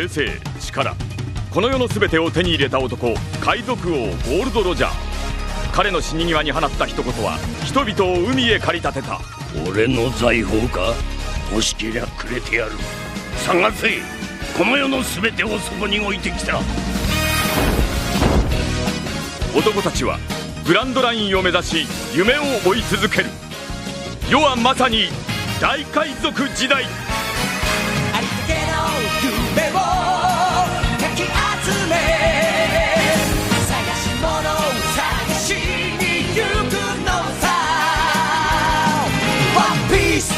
平成、力、この世の全てを手に入れた男、海賊王ゴールド・ロジャー。彼の死に際に放った一言は人々を海へ駆り立てた。俺の財宝か？欲しけりゃくれてやる。探せ、この世の全てをそこに置いてきた。男たちはグランドラインを目指し夢を追い続ける。世はまさに大海賊時代。ありったけの夢をかき集め、探し物を探しに行くのさ。One Piece.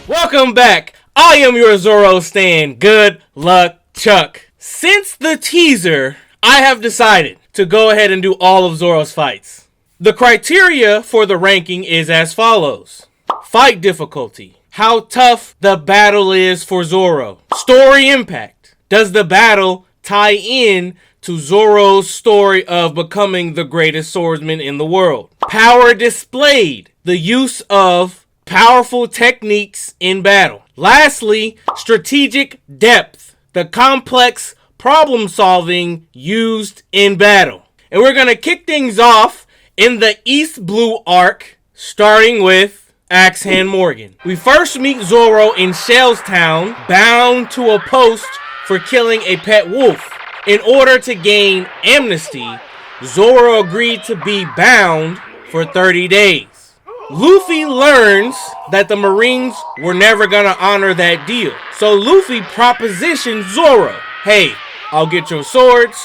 Welcome back. I am your Zoro stan. Good luck, Chuck. Since the teaser, I have decided to go ahead and do all of Zoro's fights. The criteria for the ranking is as follows. Fight difficulty. How tough the battle is for Zoro. Story impact. Does the battle tie in to Zoro's story of becoming the greatest swordsman in the world? Power displayed. The use of powerful techniques in battle. Lastly, strategic depth. The complex problem solving used in battle. And we're going to kick things off in the East Blue arc, starting with Axe Hand Morgan. We first meet Zoro in Shellstown, bound to a post for killing a pet wolf. In order to gain amnesty, Zoro agreed to be bound for 30 days. Luffy learns that the Marines were never gonna honor that deal. So Luffy propositioned Zoro, hey, I'll get your swords,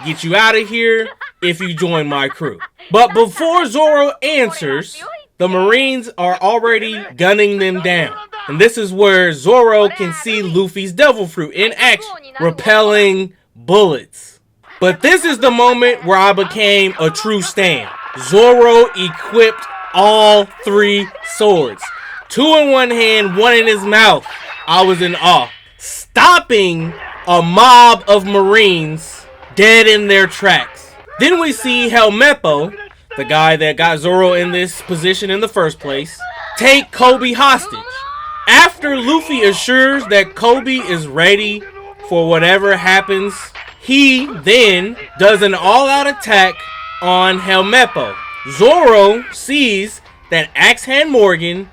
get you out of here if you join my crew. But before Zoro answers, the Marines are already gunning them down. And this is where Zoro can see Luffy's devil fruit in action, repelling bullets. But this is the moment where I became a true stan. Zoro equipped all 3 swords. 2 in one hand, 1 in his mouth. I was in awe. Stopping a mob of Marines dead in their tracks. Then we see Helmeppo, the guy that got Zoro in this position in the first place, take Kobe hostage. After Luffy assures that Kobe is ready for whatever happens, he then does an all-out attack on Helmeppo. Zoro sees that Axe Hand Morgan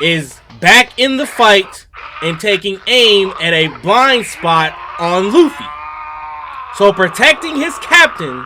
is back in the fight and taking aim at a blind spot on Luffy. So protecting his captain,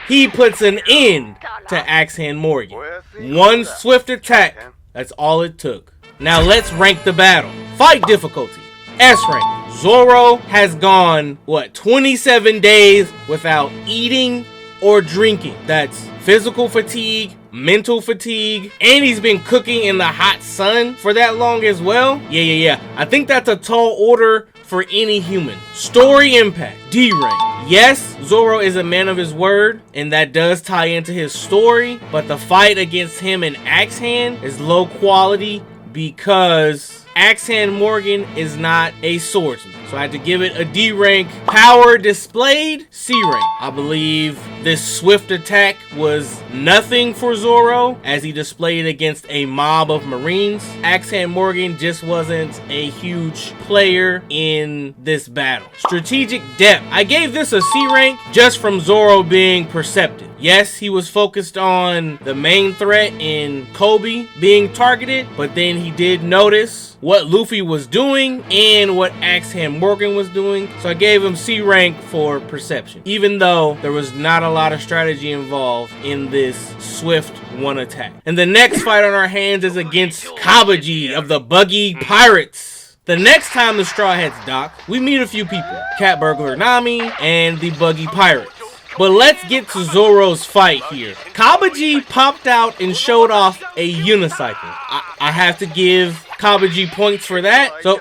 he puts an end to Axe Hand Morgan. 1 swift attack, that's all it took. Now let's rank the battle. Fight difficulty, S rank. Zoro has gone, 27 days without eating or drinking. That's physical fatigue, mental fatigue, and he's been cooking in the hot sun for that long as well. Yeah. I think that's a tall order for any human. Story impact, D rank. Yes, Zoro is a man of his word, and that does tie into his story, but the fight against him and Axe Hand is low quality because Axe Hand Morgan is not a swordsman. So I had to give it a D rank. Power displayed, C rank. I believe this swift attack was nothing for Zoro as he displayed against a mob of Marines. Axe Hand Morgan just wasn't a huge player in this battle. Strategic depth. I gave this a C rank just from Zoro being perceptive. Yes, he was focused on the main threat in Kobe being targeted, but then he did notice what Luffy was doing and what Axe Hand Morgan was doing. So I gave him C rank for perception, even though there was not a lot of strategy involved in this swift 1 attack. And the next fight on our hands is against Cabaji of the Buggy Pirates. The next time the Straw Hats dock, we meet a few people, Cat Burglar Nami and the Buggy Pirates. But let's get to Zoro's fight here. Cabaji popped out and showed off a unicycle. I have to give Cabaji points for that. So,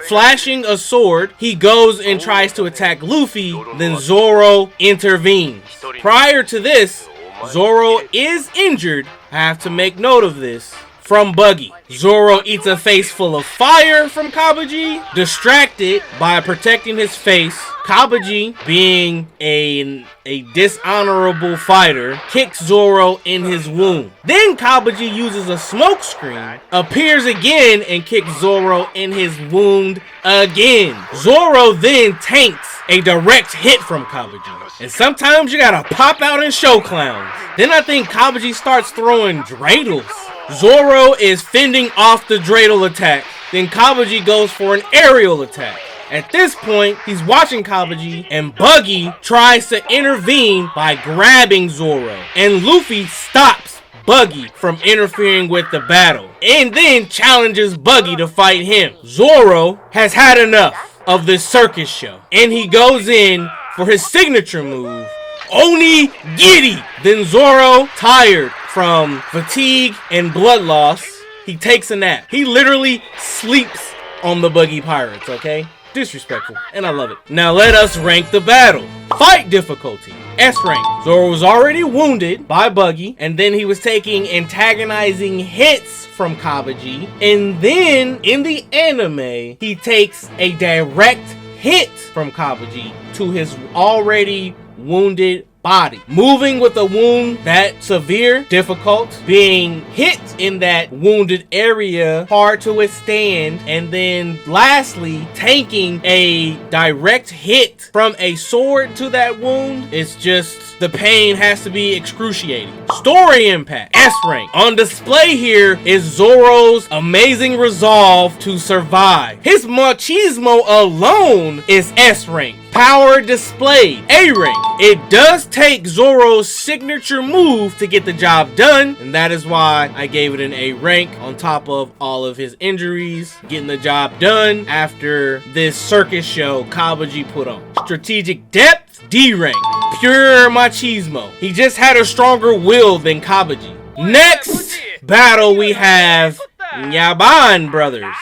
flashing a sword, he goes and tries to attack Luffy, then Zoro intervenes. Prior to this, Zoro is injured, I have to make note of this, from Buggy. Zoro eats a face full of fire from Cabaji, distracted by protecting his face. Cabaji, being a dishonorable fighter, kicks Zoro in his wound. Then Cabaji uses a smoke screen, appears again, and kicks Zoro in his wound again. Zoro then tanks a direct hit from Cabaji. And sometimes you gotta pop out and show clowns. Then I think Cabaji starts throwing dreidels. Zoro is fending off the dreidel attack. Then Cabaji goes for an aerial attack. At this point, he's watching Cabaji, and Buggy tries to intervene by grabbing Zoro. And Luffy stops Buggy from interfering with the battle, and then challenges Buggy to fight him. Zoro has had enough of this circus show, and he goes in for his signature move, Oni Giri. Then Zoro, tired from fatigue and blood loss, he takes a nap. He literally sleeps on the Buggy Pirates, okay? Disrespectful, and I love it. Now let us rank the battle. Fight difficulty, S rank. Zoro was already wounded by Buggy, and then he was taking antagonizing hits from Cabaji, and then in the anime, he takes a direct hit from Cabaji to his already wounded body. Moving with a wound that severe, difficult. Being hit in that wounded area, hard to withstand. And then lastly, tanking a direct hit from a sword to that wound. It's just, the pain has to be excruciating. Story impact, S rank. On display here is Zoro's amazing resolve to survive. His machismo alone is S rank. Power displayed, A rank. It does take Zoro's signature move to get the job done, and that is why I gave it an A rank on top of all of his injuries, getting the job done after this circus show Cabaji put on. Strategic depth, D rank. Pure machismo. He just had a stronger will than Cabaji. Next battle we have Nyban Brothers.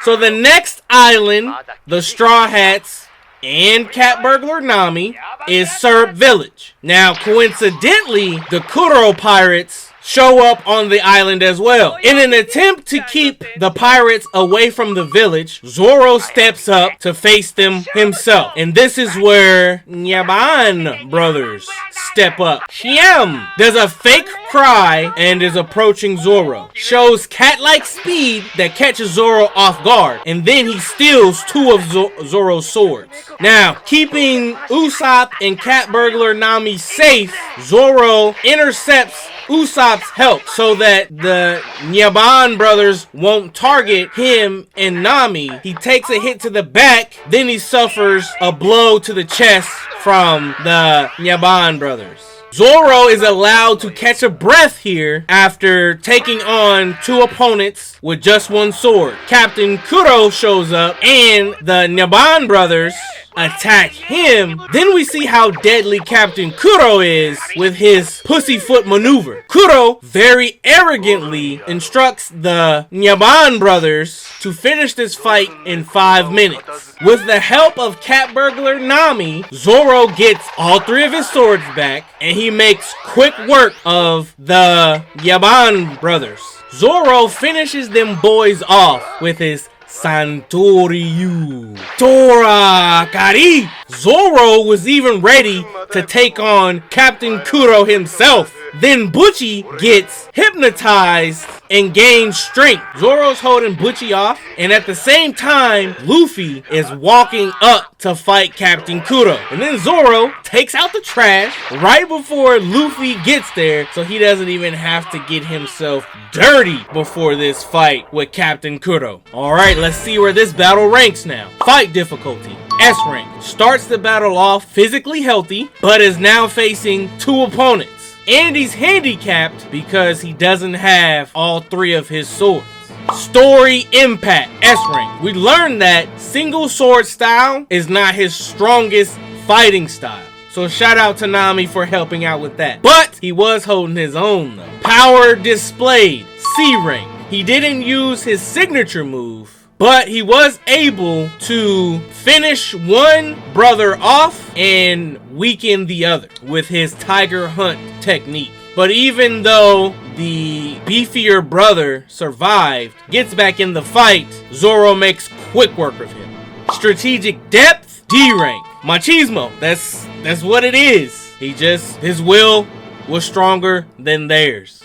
So the next island, the Straw Hats and Cat Burglar Nami, is Syrup Village. Now, coincidentally, the Kuro pirates show up on the island as well. In an attempt to keep the pirates away from the village, Zoro steps up to face them himself. And this is where Nyban Brothers step up. Shiam does a fake cry and is approaching Zoro. Shows cat-like speed that catches Zoro off guard. And then he steals two of Zoro's swords. Now, keeping Usopp and Cat Burglar Nami safe, Zoro intercepts Usopp's help so that the Nyban brothers won't target him and Nami. He takes a hit to the back, then he suffers a blow to the chest from the Nyban brothers. Zoro is allowed to catch a breath here after taking on two opponents with just one sword. Captain Kuro shows up and the Nyban brothers attack him. Then we see how deadly Captain Kuro is with his pussyfoot maneuver. Kuro very arrogantly instructs the Nyban brothers to finish this fight in 5 minutes. With the help of Cat Burglar Nami, Zoro gets all three of his swords back and he makes quick work of the Nyban brothers. Zoro finishes them boys off with his Santoryu Tora Kari. Zoro was even ready to take on Captain Kuro himself. Then Butchie gets hypnotized and gains strength. Zoro's holding Butchie off, and at the same time, Luffy is walking up to fight Captain Kuro. And then Zoro takes out the trash right before Luffy gets there, so he doesn't even have to get himself dirty before this fight with Captain Kuro. Alright, let's see where this battle ranks now. Fight difficulty, S rank. Starts the battle off physically healthy, but is now facing two opponents. And he's handicapped because he doesn't have all three of his swords. Story impact, S rank. We learned that single sword style is not his strongest fighting style. So shout out to Nami for helping out with that. But he was holding his own though. Power displayed, C rank. He didn't use his signature move, but he was able to finish one brother off and weaken the other with his Tiger Hunt technique. But even though the beefier brother survived, gets back in the fight, Zoro makes quick work of him. Strategic depth, D rank. Machismo, that's what it is. His will was stronger than theirs.